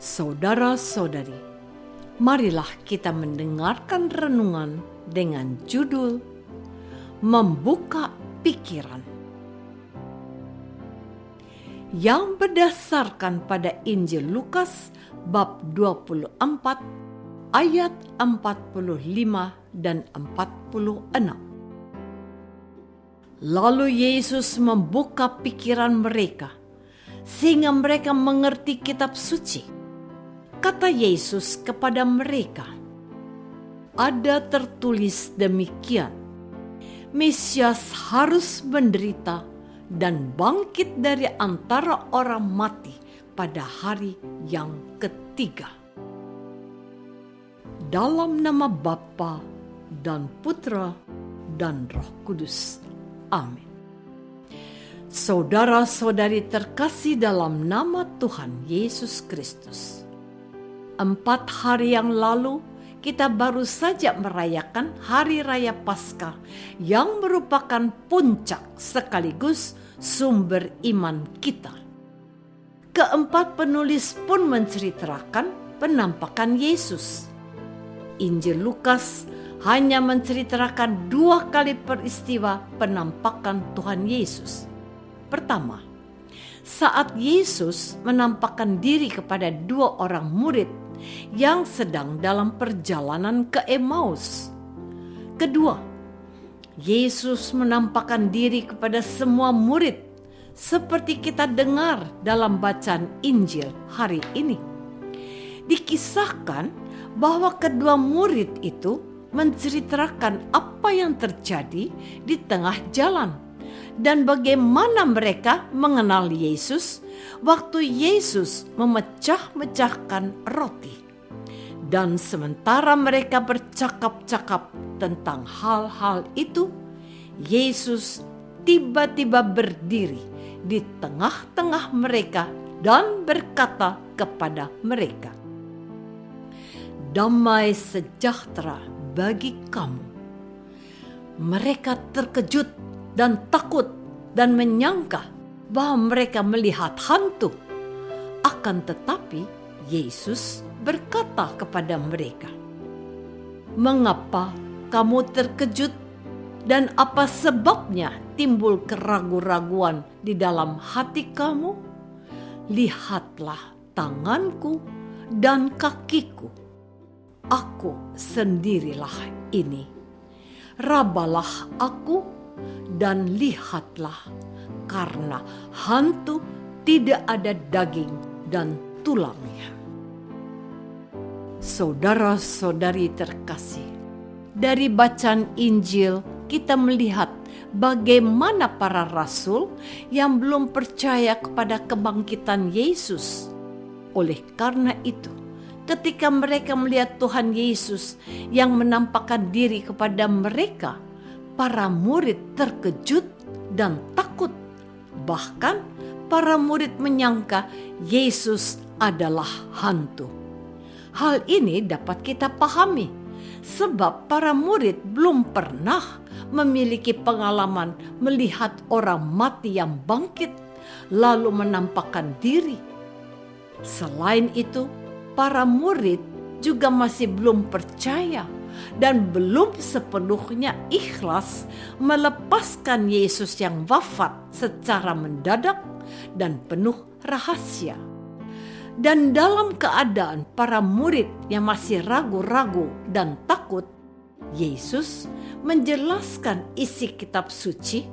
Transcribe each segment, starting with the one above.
Saudara-saudari, marilah kita mendengarkan renungan dengan judul Membuka Pikiran, yang berdasarkan pada Injil Lukas bab 24 ayat 45 dan 46. Lalu Yesus membuka pikiran mereka sehingga mereka mengerti kitab suci. Kata Yesus kepada mereka, "Ada tertulis demikian, Mesias harus menderita dan bangkit dari antara orang mati pada hari yang ketiga." Dalam nama Bapa dan Putra dan Roh Kudus. Amin. Saudara-saudari terkasih dalam nama Tuhan Yesus Kristus. 4 hari yang lalu kita baru saja merayakan Hari Raya Paskah yang merupakan puncak sekaligus sumber iman kita. Keempat penulis pun menceritakan penampakan Yesus. Injil Lukas hanya menceritakan 2 kali peristiwa penampakan Tuhan Yesus. Pertama, saat Yesus menampakkan diri kepada 2 orang murid yang sedang dalam perjalanan ke Emmaus. Kedua, Yesus menampakkan diri kepada semua murid seperti kita dengar dalam bacaan Injil hari ini. Dikisahkan bahwa kedua murid itu menceritakan apa yang terjadi di tengah jalan dan bagaimana mereka mengenal Yesus waktu Yesus memecah-mecahkan roti. Dan sementara mereka bercakap-cakap tentang hal-hal itu, Yesus tiba-tiba berdiri di tengah-tengah mereka dan berkata kepada mereka, "Damai sejahtera bagi kamu." Mereka terkejut dan takut dan menyangka bahwa mereka melihat hantu. Akan tetapi Yesus berkata kepada mereka, "Mengapa kamu terkejut dan apa sebabnya timbul keraguan-raguan di dalam hati kamu? Lihatlah tanganku dan kakiku. Aku sendirilah ini. Rabalah aku dan lihatlah, karena hantu tidak ada daging dan tulangnya." Saudara-saudari terkasih, dari bacaan Injil kita melihat bagaimana para rasul yang belum percaya kepada kebangkitan Yesus. Oleh karena itu, ketika mereka melihat Tuhan Yesus yang menampakkan diri kepada mereka, para murid terkejut dan takut. Bahkan para murid menyangka Yesus adalah hantu. Hal ini dapat kita pahami sebab para murid belum pernah memiliki pengalaman melihat orang mati yang bangkit lalu menampakkan diri. Selain itu, para murid juga masih belum percaya dan belum sepenuhnya ikhlas melepaskan Yesus yang wafat secara mendadak dan penuh rahasia. Dan dalam keadaan para murid yang masih ragu-ragu dan takut, Yesus menjelaskan isi kitab suci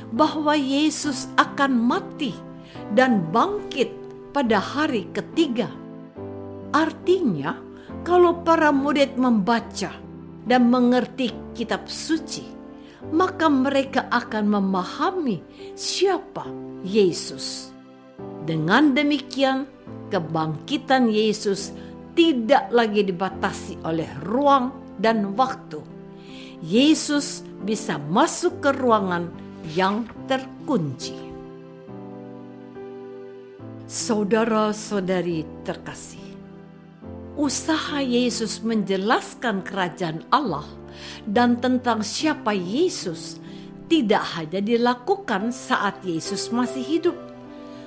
bahwa Yesus akan mati dan bangkit pada hari ketiga. Artinya, kalau para murid membaca dan mengerti kitab suci, maka mereka akan memahami siapa Yesus. Dengan demikian, kebangkitan Yesus tidak lagi dibatasi oleh ruang dan waktu. Yesus bisa masuk ke ruangan yang terkunci. Saudara-saudari terkasih, usaha Yesus menjelaskan kerajaan Allah dan tentang siapa Yesus tidak hanya dilakukan saat Yesus masih hidup.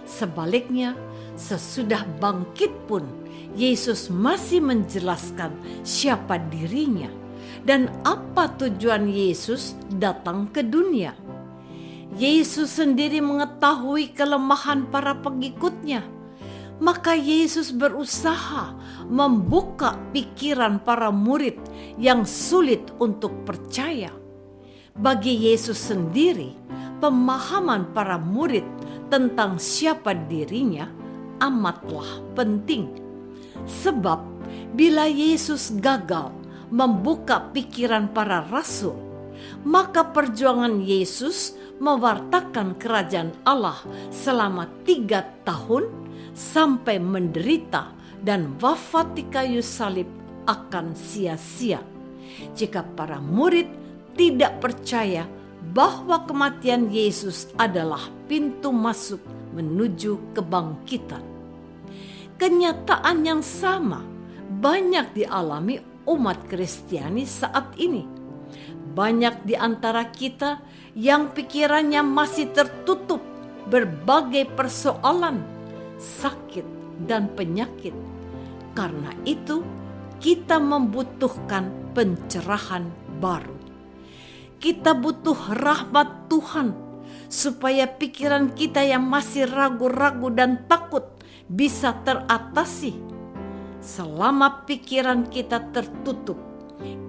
Sebaliknya, Sesudah bangkit pun, Yesus masih menjelaskan siapa dirinya dan apa tujuan Yesus datang ke dunia. Yesus sendiri mengetahui kelemahan para pengikutnya, maka Yesus berusaha membuka pikiran para murid yang sulit untuk percaya. Bagi Yesus sendiri, pemahaman para murid tentang siapa dirinya amatlah penting. Sebab bila Yesus gagal membuka pikiran para rasul, maka perjuangan Yesus mewartakan kerajaan Allah selama 3 tahun sampai menderita dan wafat di kayu salib akan sia-sia jika para murid tidak percaya bahwa kematian Yesus adalah pintu masuk menuju kebangkitan. Kenyataan yang sama banyak dialami umat Kristiani saat ini. Banyak di antara kita yang pikirannya masih tertutup berbagai persoalan, sakit, dan penyakit. Karena itu, kita membutuhkan pencerahan baru. Kita butuh rahmat Tuhan supaya pikiran kita yang masih ragu-ragu dan takut bisa teratasi. Selama pikiran kita tertutup,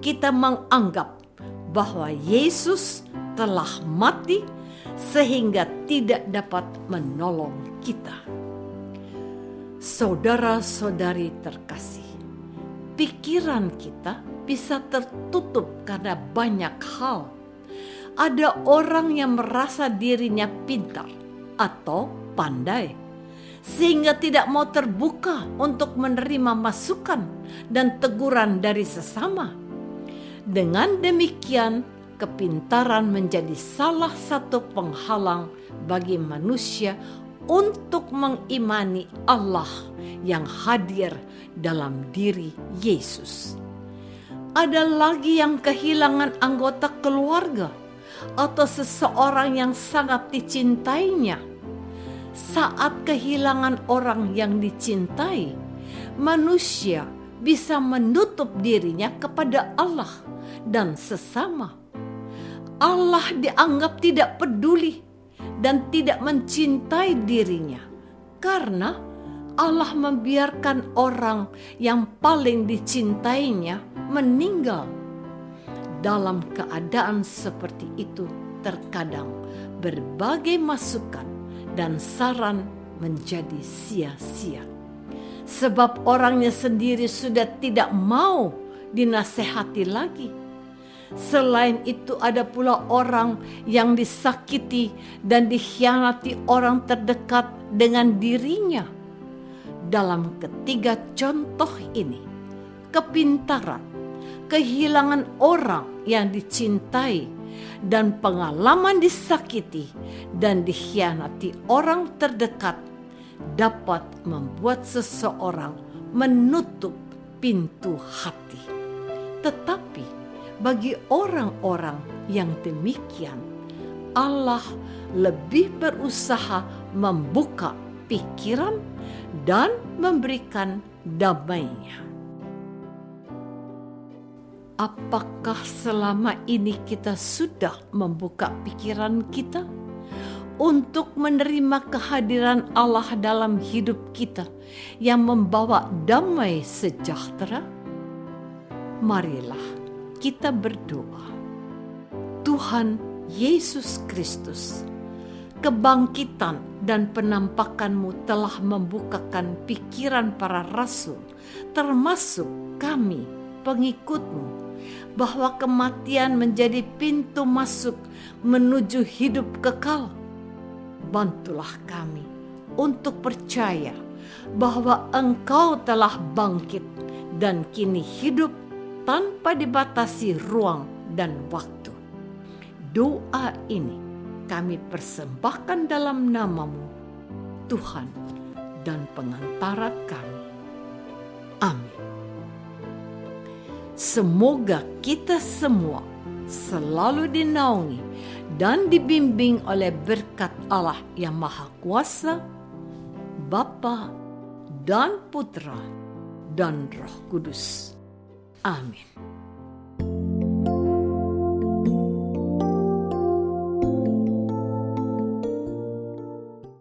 kita menganggap bahwa Yesus telah mati sehingga tidak dapat menolong kita. Saudara-saudari terkasih, pikiran kita bisa tertutup karena banyak hal. Ada orang yang merasa dirinya pintar atau pandai, sehingga tidak mau terbuka untuk menerima masukan dan teguran dari sesama. Dengan demikian, kepintaran menjadi salah satu penghalang bagi manusia untuk mengimani Allah yang hadir dalam diri Yesus. Ada lagi yang kehilangan anggota keluarga atau seseorang yang sangat dicintainya. Saat kehilangan orang yang dicintai, manusia bisa menutup dirinya kepada Allah dan sesama. Allah dianggap tidak peduli dan tidak mencintai dirinya karena Allah membiarkan orang yang paling dicintainya meninggal. Dalam keadaan seperti itu, terkadang berbagai masukan dan saran menjadi sia-sia. Sebab orangnya sendiri sudah tidak mau dinasehati lagi. Selain itu ada pula orang yang disakiti dan dikhianati orang terdekat dengan dirinya. Dalam ketiga contoh ini, kepintaran, kehilangan orang yang dicintai, dan pengalaman disakiti dan dikhianati orang terdekat dapat membuat seseorang menutup pintu hati. Tetapi bagi orang-orang yang demikian, Allah lebih berusaha membuka pikiran dan memberikan damai-Nya. Apakah selama ini kita sudah membuka pikiran kita untuk menerima kehadiran Allah dalam hidup kita yang membawa damai sejahtera? Marilah kita berdoa. Tuhan Yesus Kristus, kebangkitan dan penampakan-Mu telah membukakan pikiran para rasul, termasuk kami, pengikut-Mu, bahwa kematian menjadi pintu masuk menuju hidup kekal. Bantulah kami untuk percaya bahwa Engkau telah bangkit dan kini hidup tanpa dibatasi ruang dan waktu. Doa ini kami persembahkan dalam nama-Mu, Tuhan dan pengantara kami. Amin. Semoga kita semua selalu dinaungi dan dibimbing oleh berkat Allah yang Maha Kuasa, Bapa dan Putra dan Roh Kudus. Amin.